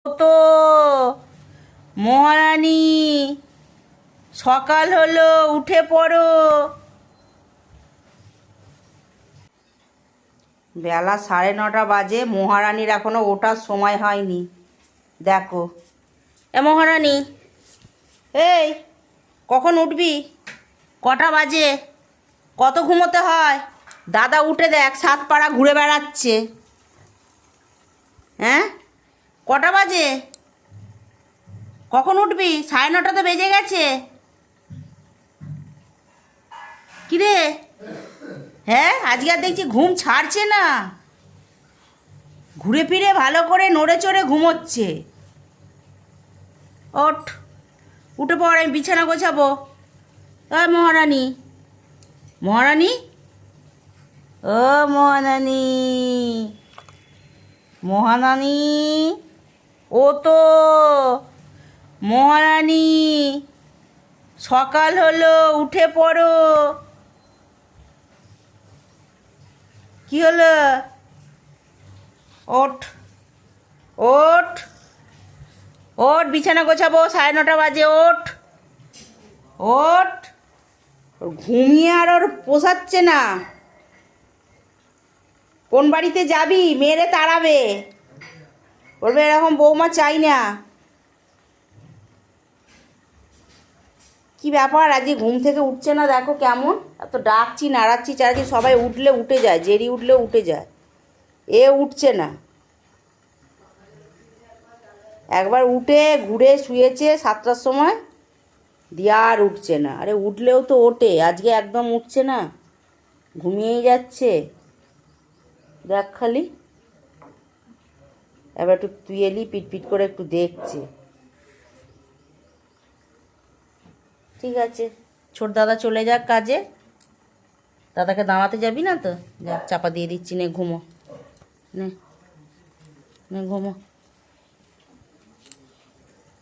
তো মহারানী, সকাল হলো, উঠে পড়ো। বেলা 9:30 বাজে, মহারানীর এখনো ওঠার সময় হয়নি। দেখো, মহারানী, এই কখন উঠবি? কটা বাজে? কত ঘুমোতে হয়? দাদা উঠে দেখ, 7 পাড়া ঘুরে বেড়াচ্ছে। হ্যাঁ, কটা বাজে? কখন উঠবি? 9:30 তো বেজে গেছে। কিরে, হ্যাঁ আজকে আর দেখছি ঘুম ছাড়ছে না। ঘুরে ফিরে ভালো করে নড়ে চড়ে ঘুমোচ্ছে। ওঠ, উঠে পড়, আমি বিছানা গোছাবো। মহারানী, মহারানী, ও মহারানী, মহারানী, ও তো মহারানী, সকাল হলো, উঠে পড়ো। কি হলো? ওঠ, ওঠ, ওঠ, বিছানা গোছাবো, 9:30 বাজে। ওঠ, ওঠ। ঘুমিয়ে আর ওর পোষাচ্ছে না। কোন বাড়িতে যাবি? মেরে তাড়াবে, বলবে এরকম বৌমা চাই না। কি ব্যাপার, আজকে ঘুম থেকে উঠছে না? দেখো কেমন, এত ডাকছি নাড়াচ্ছি চারাচ্ছি, সবাই উঠলে উঠে যায়, জেরি উঠলে উঠে যায়, এ উঠছে না। একবার উঠে ঘুরে শুয়েছে 7টার সময়, দিয়ে আর উঠছে না। আরে উঠলেও তো ওঠে, আজকে একদম উঠছে না, ঘুমিয়েই যাচ্ছে। দেখ খালি, এবার একটু তুই এলি, পিট করে একটু দেখছে। ঠিক আছে, ছোট দাদা চলে যাক কাজে। দাদাকে দাঁড়াতে যাবি না তো? যা, চাপা দিয়ে দিচ্ছি, নে ঘুমো, নে নে ঘুমো।